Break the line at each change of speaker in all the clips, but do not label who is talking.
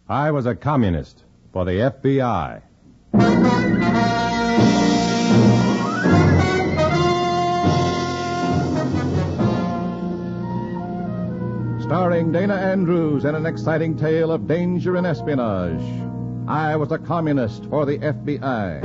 I was a communist for the FBI. Starring Dana Andrews in an exciting tale of danger and espionage. I was a communist for the FBI.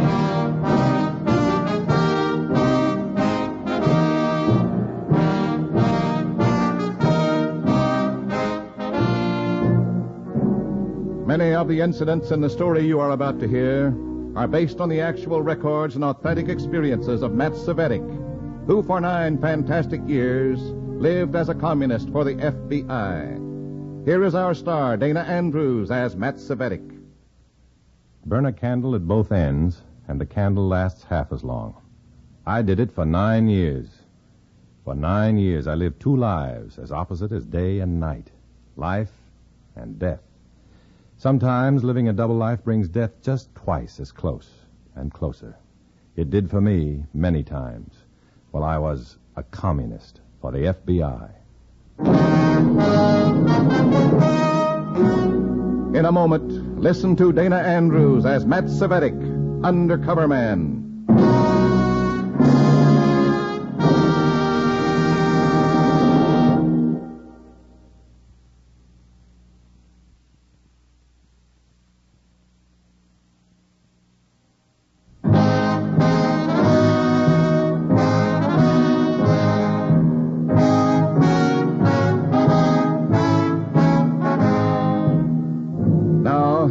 Many of the incidents in the story you are about to hear are based on the actual records and authentic experiences of Matt Cvetic, who for 9 fantastic years lived as a communist for the FBI. Here is our star, Dana Andrews, as Matt Cvetic. Burn a candle at both ends, and the candle lasts half as long. I did it for 9 years. For 9 years, I lived 2 lives as opposite as day and night, life and death. Sometimes living a double life brings death just twice as close and closer. It did for me many times while I was a communist for the FBI. In a moment, listen to Dana Andrews as Matt Cvetic, undercover man.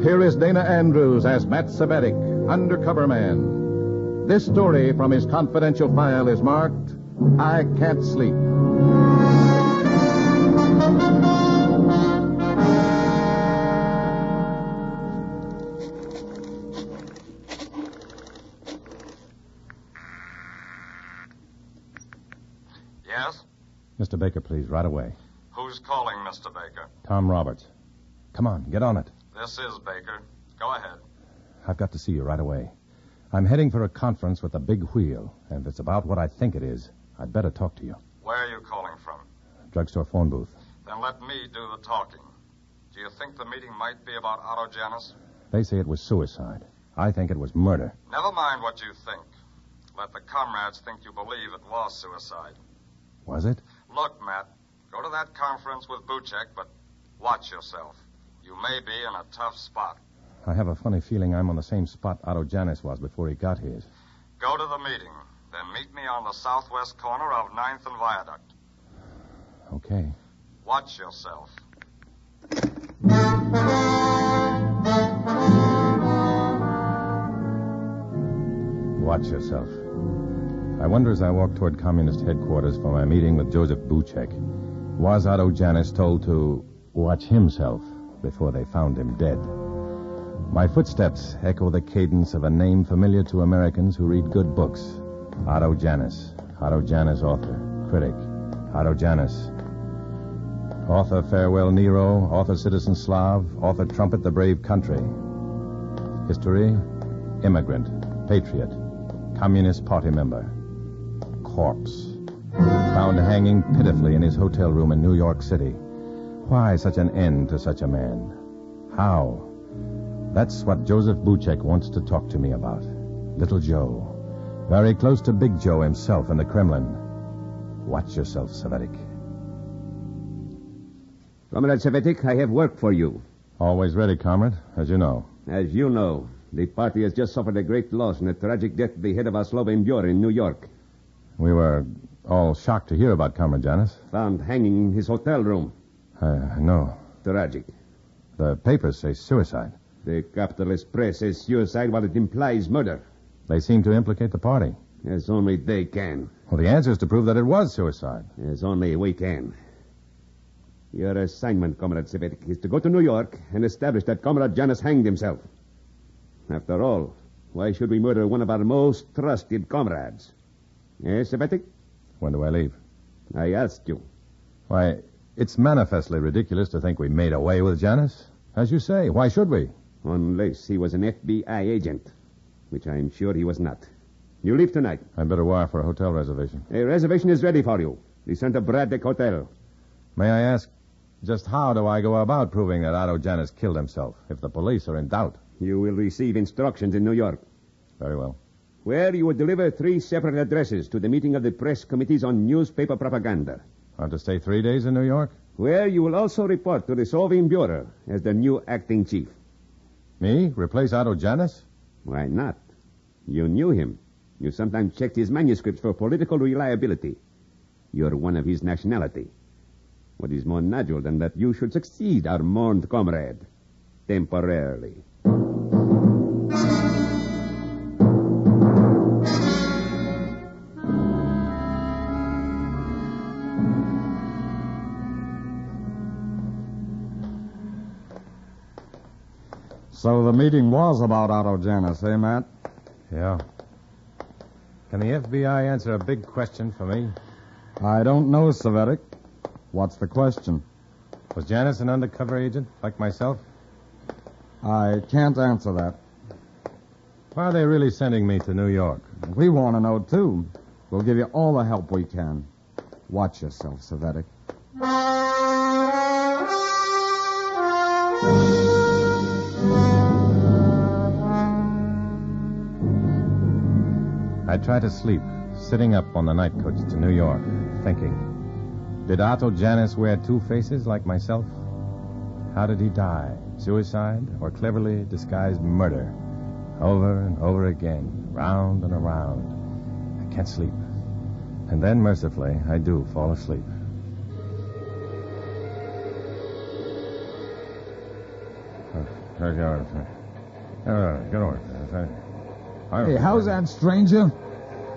Here is Dana Andrews as Matt Cvetic, undercover man. This story from his confidential file is marked, I Can't Sleep.
Yes?
Mr. Baker, please, right away.
Who's calling, Mr. Baker?
Tom Roberts. Come on, get on it.
This is Baker. Go ahead.
I've got to see you right away. I'm heading for a conference with the big wheel, and if it's about what I think it is, I'd better talk to you.
Where are you calling from?
Drugstore phone booth.
Then let me do the talking. Do you think the meeting might be about Otto Janus?
They say it was suicide. I think it was murder.
Never mind what you think. Let the comrades think you believe it was suicide.
Was it?
Look, Matt, go to that conference with Buchek, but watch yourself. You may be in a tough spot.
I have a funny feeling I'm on the same spot Otto Janus was before he got here.
Go to the meeting. Then meet me on the southwest corner of 9th and Viaduct.
Okay.
Watch yourself.
Watch yourself. I wonder as I walk toward Communist headquarters for my meeting with Joseph Buchek, was Otto Janus told to watch himself before they found him dead? My footsteps echo the cadence of a name familiar to Americans who read good books. Otto Janus. Otto Janus, author, critic. Otto Janus. Author Farewell Nero, author Citizen Slav, author Trumpet the Brave Country. History, immigrant, patriot, Communist Party member. Corpse. Found hanging pitifully in his hotel room in New York City. Why such an end to such a man? How? That's what Joseph Buchek wants to talk to me about. Little Joe. Very close to Big Joe himself in the Kremlin. Watch yourself, Cvetic.
Comrade Cvetic, I have work for you.
Always ready, comrade, as you know.
As you know, the party has just suffered a great loss in a tragic death at the head of our Slovene Bureau in New York.
We were all shocked to hear about Comrade Janus.
Found hanging in his hotel room.
No.
Tragic.
The papers say suicide.
The capitalist press says suicide while it implies murder.
They seem to implicate the party.
As only they can.
Well, the answer is to prove that it was suicide.
As only we can. Your assignment, Comrade Cvetic, is to go to New York and establish that Comrade Janus hanged himself. After all, why should we murder one of our most trusted comrades? Yes, Cvetic?
When do I leave?
I asked you.
Why, it's manifestly ridiculous to think we made away with Janus. As you say, why should we?
Unless he was an FBI agent, which I'm sure he was not. You leave tonight.
I'd better wire for a hotel reservation.
A reservation is ready for you. The Santa Braddock Hotel.
May I ask, Just how do I go about proving that Otto Janus killed himself, if the police are in doubt?
You will receive instructions in New York,
Very well.
where you will deliver 3 separate addresses to the meeting of the press committees on newspaper propaganda,
Want to stay 3 days in New York?
where you will also report to the Solving Bureau as the new acting chief.
Me? Replace Otto Janus?
Why not? You knew him. You sometimes checked his manuscripts for political reliability. You're one of his nationality. What is more natural than that you should succeed our mourned comrade? Temporarily.
So the meeting was about Otto Janus, eh, Matt?
Yeah. Can the FBI answer a big question for me?
I don't know, Cvetic. What's the question?
Was Janus an undercover agent, like myself?
I can't answer that.
Why are they really sending me to New York?
We want to know, too. We'll give you all the help we can. Watch yourself, Cvetic.
I try to sleep, sitting up on the night coach to New York, thinking. Did Otto Janus wear 2 faces like myself? How did he die? Suicide or cleverly disguised murder? Over and over again, round and around. I can't sleep. And then, mercifully, I do fall asleep. Get over.
Hey, how's that, stranger?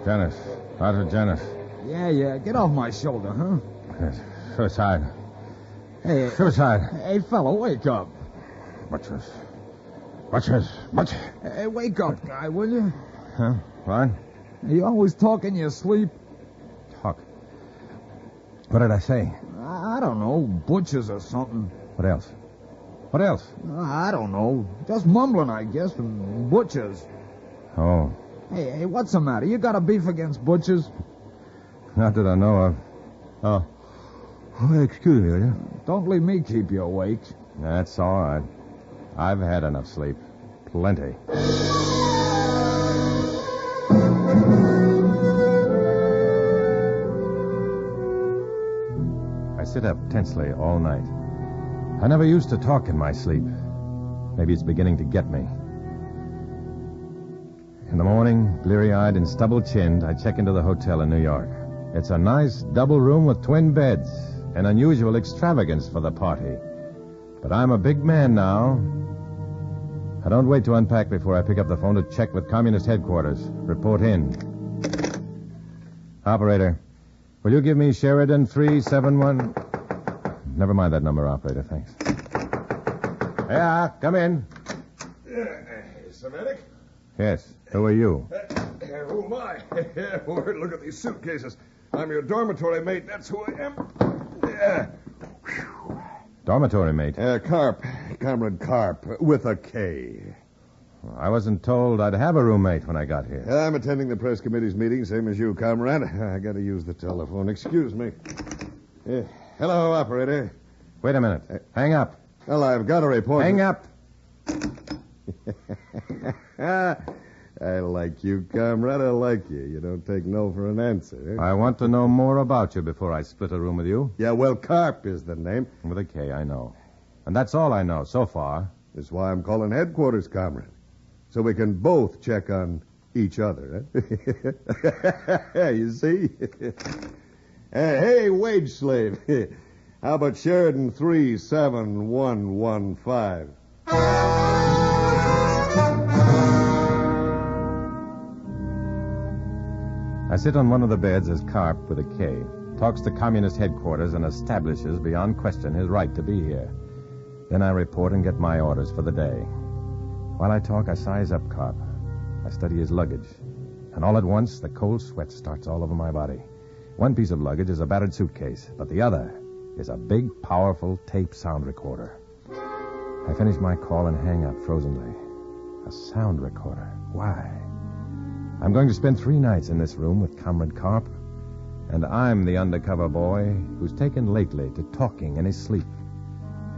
Janus. Otto Janus.
Yeah, get off my shoulder, huh?
Suicide.
Hey,
Suicide.
hey, fella, wake up.
What's this? What's this? What?
Hey, wake up, guy, will you?
Huh? What?
You always talk in your sleep?
Talk. What did I say?
I don't know, butchers or something.
What else? What else?
I don't know. Just mumbling, I guess, from butchers.
Oh,
Hey, what's the matter? You got a beef against butchers?
not that I know of. Oh, excuse me, will you?
Don't leave me keep you awake.
That's all right. I've had enough sleep. Plenty. I sit up tensely all night. I never used to talk in my sleep. Maybe it's beginning to get me. In the morning, bleary-eyed and stubble-chinned, I check into the hotel in New York. It's a nice double room with twin beds, an unusual extravagance for the party. But I'm a big man now. I don't wait to unpack before I pick up the phone to check with Communist headquarters. Report in. Operator, will you give me Sheridan 371? Never mind that number, operator, thanks. Yeah, come in.
Cvetic?
Yes, who are you?
Who am I? Word, look at these suitcases. I'm your dormitory mate. That's who I am. Yeah.
Dormitory mate.
Carp. Comrade Carp, with a K.
I wasn't told I'd have a roommate when I got here.
I'm attending the press committee's meeting, same as you, comrade. I got to use the telephone. Excuse me. Hello, operator.
Wait a minute. Hang up.
Well, I've got a report.
Hang up.
I like you, comrade. I like you. You don't take no for an answer.
I want to know more about you before I split a room with you.
Yeah, well, Carp is the name.
With a K, I know. And that's all I know so far.
That's why I'm calling headquarters, comrade. So we can both check on each other. You see? Hey, wage slave. How about Sheridan 37115?
I sit on one of the beds as Carp, with a K, talks to Communist headquarters and establishes beyond question his right to be here. Then I report and get my orders for the day. While I talk, I size up Carp. I study his luggage. And all at once, the cold sweat starts all over my body. One piece of luggage is a battered suitcase, but the other is a big, powerful tape sound recorder. I finish my call and hang up frozenly. A sound recorder. Why? I'm going to spend 3 nights in this room with Comrade Carp, and I'm the undercover boy who's taken lately to talking in his sleep.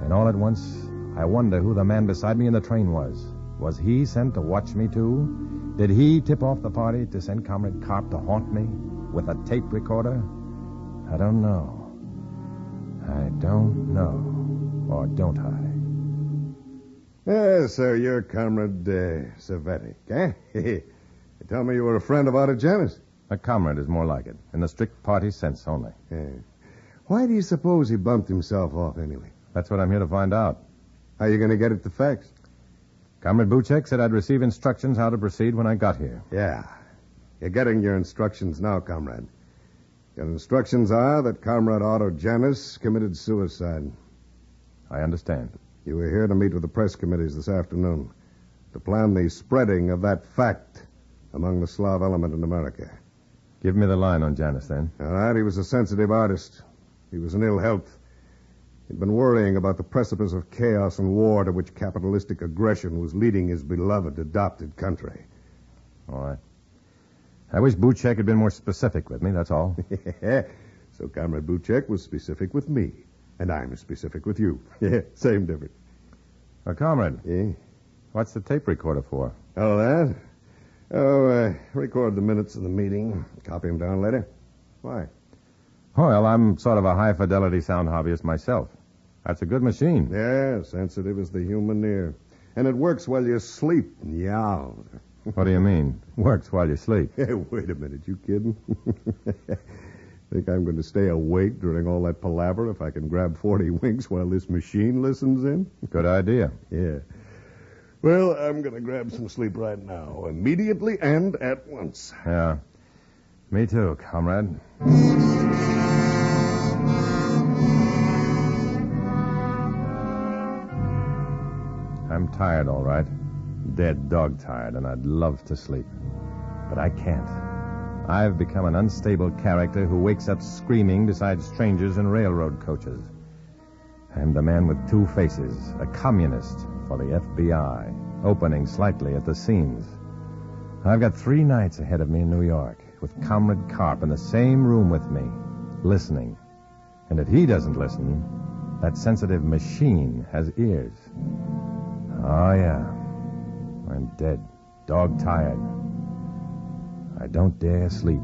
And all at once, I wonder who the man beside me in the train was. Was he sent to watch me, too? Did he tip off the party to send Comrade Carp to haunt me with a tape recorder? I don't know. I don't know. Or don't I?
Yes, so you're Comrade Cvetic, eh? You told me you were a friend of Otto Janus.
A comrade is more like it, in the strict party sense only.
Yeah. Why do you suppose he bumped himself off anyway?
That's what I'm here to find out.
How you going to get at the facts?
Comrade Buchek said I'd receive instructions how to proceed when I got here.
Yeah. You're getting your instructions now, comrade. Your instructions are that Comrade Otto Janus committed suicide.
I understand.
You were here to meet with the press committees this afternoon to plan the spreading of that fact among the Slav element in America.
Give me the line on Janus, then.
All right, he was a sensitive artist. He was in ill health. He'd been worrying about the precipice of chaos and war to which capitalistic aggression was leading his beloved adopted country.
All right. I wish Buchek had been more specific with me, that's all.
So Comrade Buchek was specific with me, and I'm specific with you. Yeah, same difference.
Comrade,
Yeah?
what's the tape recorder for?
Oh, that? Oh, record the minutes of the meeting. Copy them down later. Why?
Well, I'm sort of a high-fidelity sound hobbyist myself. That's a good machine.
Yeah, sensitive as the human ear. And it works while you sleep. Yeah.
What do you mean? Works while you sleep.
Hey, wait a minute. You kidding? Think I'm going to stay awake during all that palaver if I can grab 40 winks while this machine listens in?
Good idea.
Yeah. Well, I'm going to grab some sleep right now. Immediately and at once.
Yeah. Me too, comrade. I'm tired, all right. Dead dog tired, and I'd love to sleep. But I can't. I've become an unstable character who wakes up screaming beside strangers in railroad coaches. I'm the man with two faces, a communist for the FBI, opening slightly at the seams. I've got 3 nights ahead of me in New York, with Comrade Carp in the same room with me, listening. And if he doesn't listen, that sensitive machine has ears. Oh, yeah. I'm dead, dog-tired. I don't dare sleep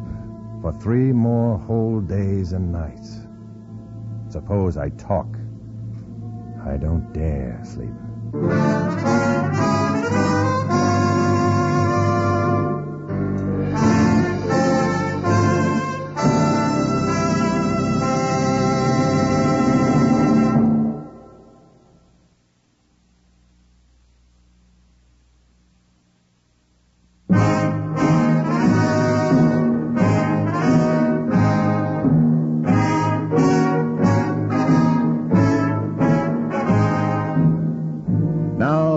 for 3 more whole days and nights. Suppose I talk. I don't dare sleep.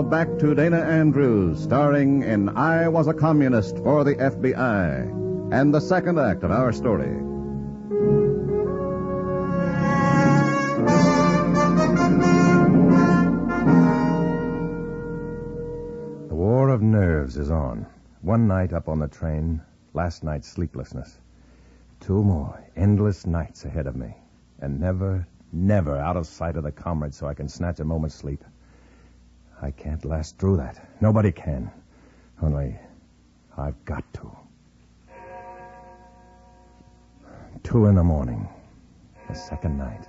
Back to Dana Andrews, starring in I Was a Communist for the FBI, and the second act of our story.
The war of nerves is on. One night up on the train, last night's sleeplessness. 2 more endless nights ahead of me, and never, never out of sight of the comrades so I can snatch a moment's sleep. I can't last through that. Nobody can. Only I've got to. 2 a.m, the second night.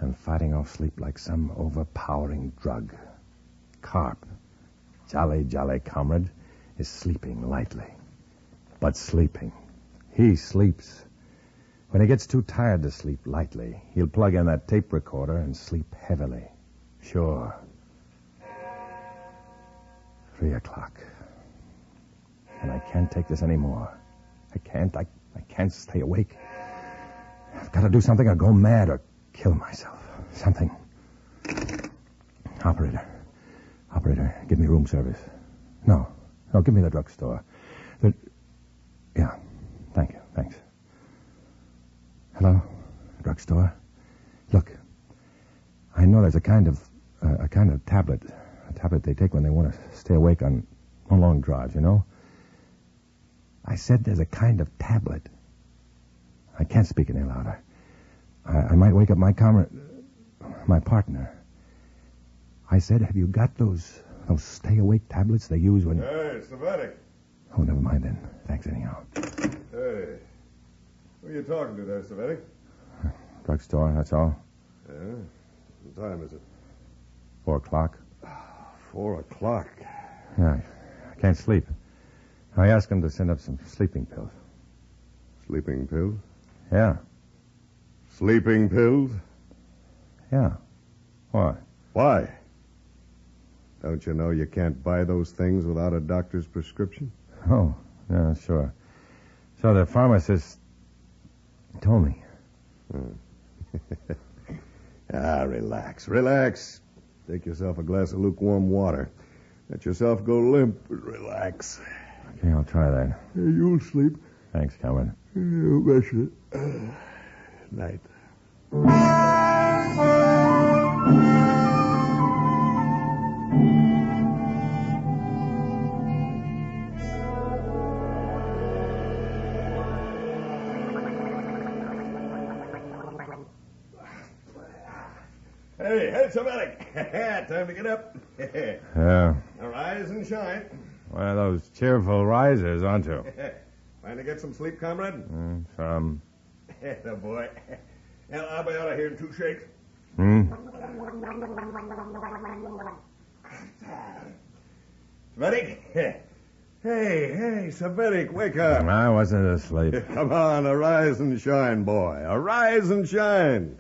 I'm fighting off sleep like some overpowering drug. Carp, jolly, jolly comrade, is sleeping lightly. But sleeping. He sleeps. When he gets too tired to sleep lightly, he'll plug in that tape recorder and sleep heavily. Sure. 3 o'clock. And I can't take this anymore. I can't stay awake. I've got to do something or go mad or kill myself. Something. Operator, give me room service. No, give me the drugstore. Yeah, thanks. Hello, drugstore. Look, I know there's a kind of tablet. A tablet they take when they want to stay awake on long drives, you know? I said there's a kind of tablet. I can't speak any louder. I might wake up my partner. I said, have you got those stay-awake tablets they use when...
Hey, Cvetic.
Oh, never mind then. Thanks anyhow.
Hey. Who are you talking to there, Cvetic?
Drugstore, that's all.
Yeah? What time is it?
4:00.
4:00.
Yeah, I can't sleep. I asked him to send up some sleeping pills.
Sleeping pills?
Yeah.
Sleeping pills?
Yeah. What?
Why? Don't you know you can't buy those things without a doctor's prescription?
Oh, yeah, sure. So the pharmacist told me.
Relax. Take yourself a glass of lukewarm water. Let yourself go limp and relax.
Okay, I'll try that.
You'll sleep.
Thanks, Cameron.
You betcha. Night. Hey, Cvetic. Time to get up.
Yeah.
Arise and shine.
One of those cheerful risers, aren't you?
Trying to get some sleep, comrade?
Some.
The boy. Well, I'll be out of here in 2 shakes. Cvetic? Hey, Cvetic, wake up.
I wasn't asleep.
Come on, arise and shine, boy. Arise and shine.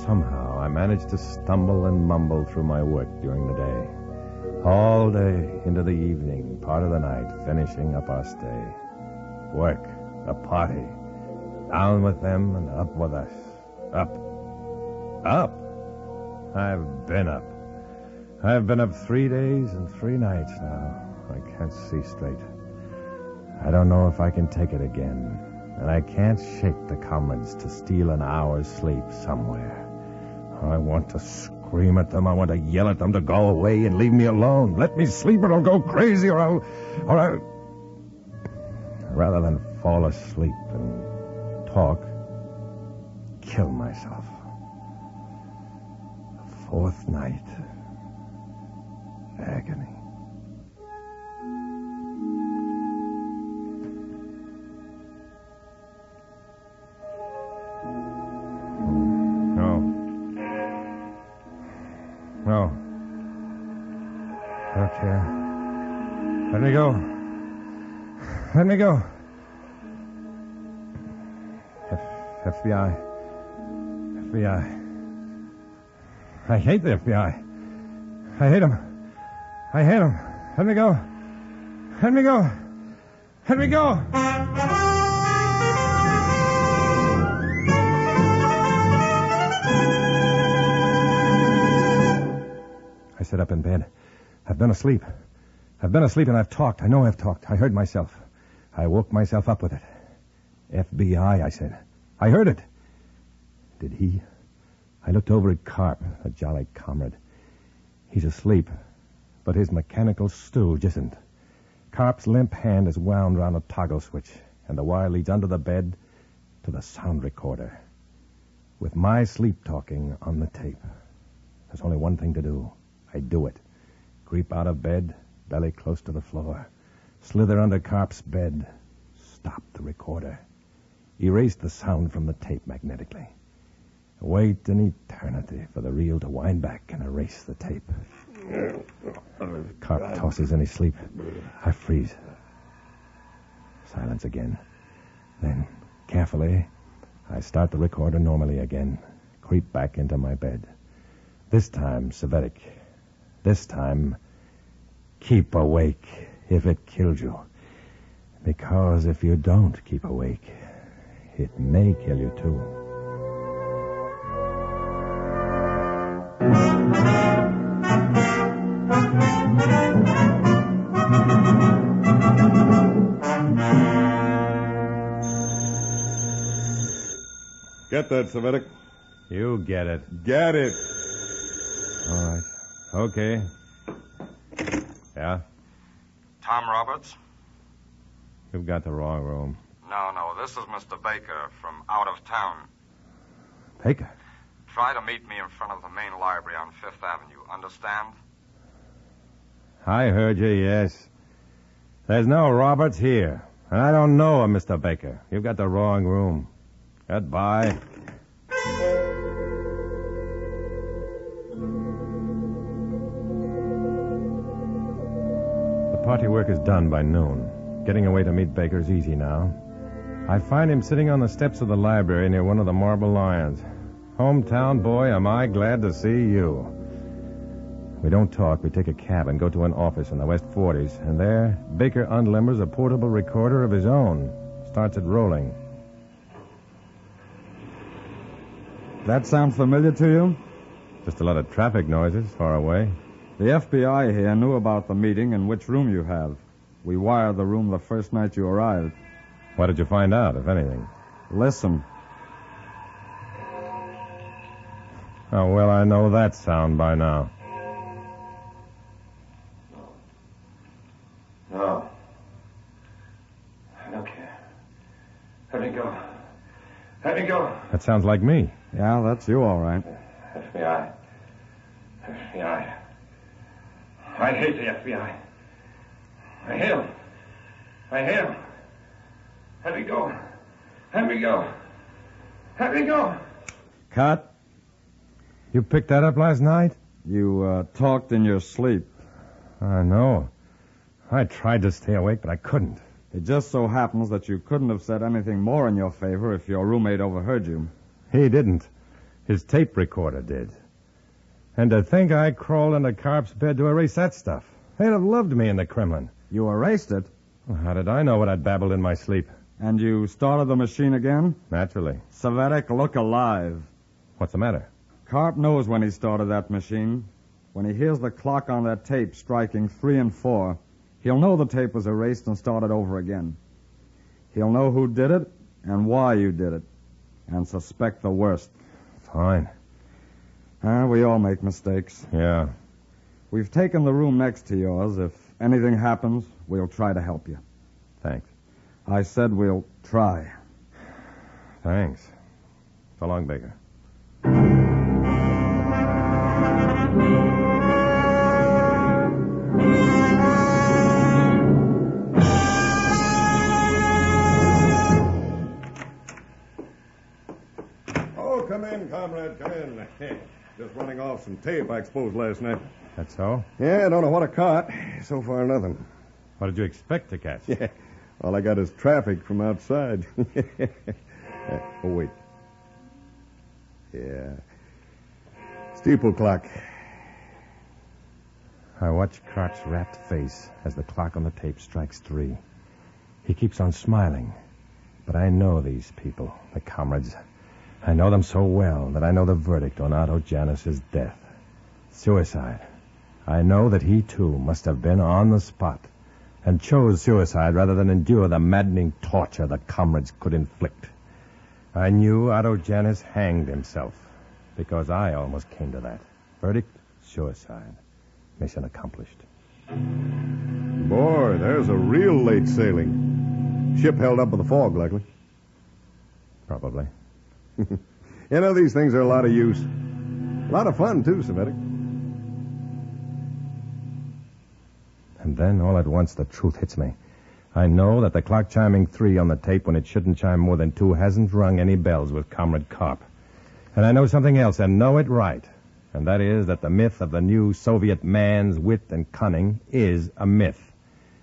Somehow I managed to stumble and mumble through my work during the day. All day into the evening, part of the night, finishing up our stay. Work, a party. Down with them and up with us. Up. I've been up. I've been up 3 days and 3 nights now. I can't see straight. I don't know if I can take it again. And I can't shake the comrades to steal an hour's sleep somewhere. I want to scream at them. I want to yell at them to go away and leave me alone. Let me sleep or I'll go crazy or I'll... Rather than fall asleep and talk, kill myself. The 4th night. Agony. No. I don't care. Let me go. Let me go. FBI. I hate the FBI. I hate them. Let me go. Let me go. Let me go. I sat up in bed. I've been asleep. And I've talked. I know I've talked. I heard myself. I woke myself up with it. FBI, I said. I heard it. Did he? I looked over at Carp, a jolly comrade. He's asleep, but his mechanical stooge isn't. Carp's limp hand is wound round a toggle switch, and the wire leads under the bed to the sound recorder. With my sleep talking on the tape. There's only one thing to do. I do it. Creep out of bed, belly close to the floor. Slither under Carp's bed. Stop the recorder. Erase the sound from the tape magnetically. Wait an eternity for the reel to wind back and erase the tape. Carp tosses in his sleep. I freeze. Silence again. Then, carefully, I start the recorder normally again. Creep back into my bed. This time, Cvetic. This time, keep awake if it kills you. Because if you don't keep awake, it may kill you too.
Get that, Cvetic.
You get it.
Get it.
All right. Okay. Yeah?
Tom Roberts,
You've got the wrong room.
No, this is Mr. Baker from out of town.
Baker?
Try to meet me in front of the main library on Fifth Avenue. Understand?
I heard you, yes. There's no Roberts here. And I don't know him, Mr. Baker. You've got the wrong room. Goodbye. The party work is done by noon. Getting away to meet Baker's easy now. I find him sitting on the steps of the library near one of the marble lions. Hometown boy, am I glad to see you. We don't talk. We take a cab and go to an office in the West 40s. And there, Baker unlimbers a portable recorder of his own. Starts it rolling.
That sound familiar to you?
Just a lot of traffic noises far away.
The FBI here knew about the meeting and which room you have. We wired the room the first night you arrived.
What did you find out, if anything?
Listen.
Oh, well, I know that sound by now.
No. I don't care. Let me go. Let me go.
That sounds like me.
Yeah, that's you, all right.
FBI. FBI. I hate the FBI. I hate them. I hate them. Let me go. Let me go. Let me go.
Cut.
You picked that up last night?
You talked in your sleep.
I know. I tried to stay awake, but I couldn't.
It just so happens that you couldn't have said anything more in your favor if your roommate overheard you.
He didn't. His tape recorder did. And to think I crawled into Carp's bed to erase that stuff. They'd have loved me in the Kremlin.
You erased it?
Well, how did I know what I'd babbled in my sleep?
And you started the machine again?
Naturally.
Cvetic, look alive.
What's the matter?
Carp knows when he started that machine. When he hears the clock on that tape striking 3 and 4, he'll know the tape was erased and started over again. He'll know who did it and why you did it, and suspect the worst.
Fine.
We all make mistakes.
Yeah.
We've taken the room next to yours. If anything happens, we'll try to help you.
Thanks.
I said we'll try.
Thanks. So long, Baker.
Oh, come in, comrade, come in. Just running off some tape I exposed last night.
That's so?
Yeah, I don't know what I caught. So far, nothing.
What did you expect to catch?
Yeah, all I got is traffic from outside. Oh, wait. Yeah. Steeple clock.
I watch Carp's rapt face as the clock on the tape strikes 3. He keeps on smiling. But I know these people, the comrades. I know them so well that I know the verdict on Otto Janus's death. Suicide. I know that he, too, must have been on the spot and chose suicide rather than endure the maddening torture the comrades could inflict. I knew Otto Janus hanged himself because I almost came to that. Verdict, suicide. Mission accomplished.
Boy, there's a real late sailing. Ship held up with the fog, likely.
Probably.
You know, these things are a lot of use. A lot of fun, too, Cvetic.
And then, all at once, the truth hits me. I know that the clock chiming 3 on the tape when it shouldn't chime more than 2 hasn't rung any bells with Comrade Carp. And I know something else, and know it right. And that is that the myth of the new Soviet man's wit and cunning is a myth.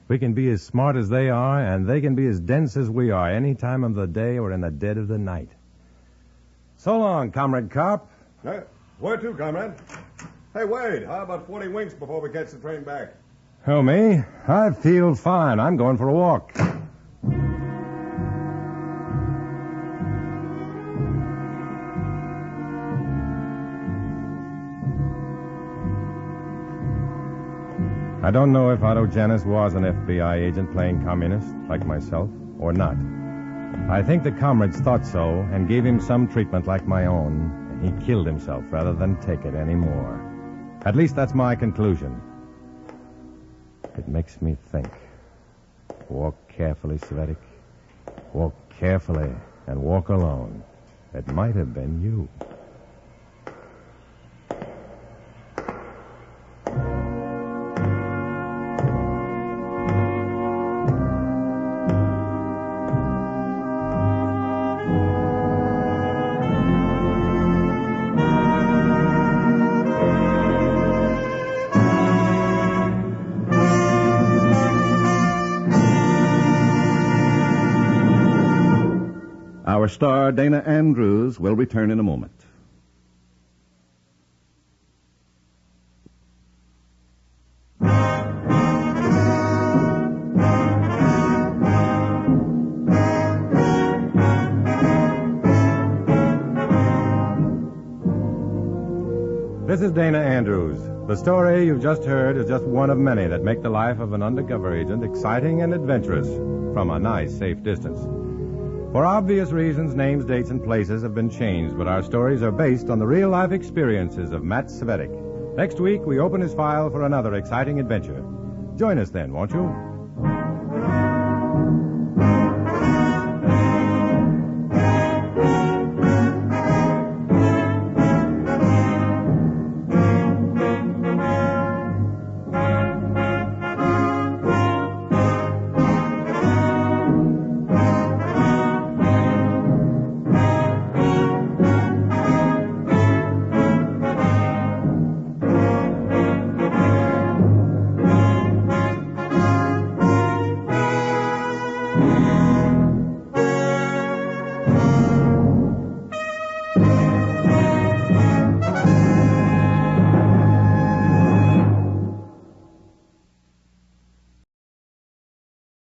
We can be as smart as they are, and they can be as dense as we are, any time of the day or in the dead of the night. So long, Comrade Carp.
Where to, comrade? Hey, Wade, how about 40 winks before we catch the train back?
Oh, me? I feel fine. I'm going for a walk. I don't know if Otto Janus was an FBI agent playing communist, like myself, or not. I think the comrades thought so and gave him some treatment like my own, and he killed himself rather than take it anymore. At least that's my conclusion. It makes me think. Walk carefully, Cvetic. Walk carefully and walk alone. It might have been you.
Our star, Dana Andrews, will return in a moment.
This is Dana Andrews. The story you've just heard is just one of many that make the life of an undercover agent exciting and adventurous from a nice, safe distance. For obvious reasons, names, dates, and places have been changed, but our stories are based on the real-life experiences of Matt Cvetic. Next week, we open his file for another exciting adventure. Join us then, won't you?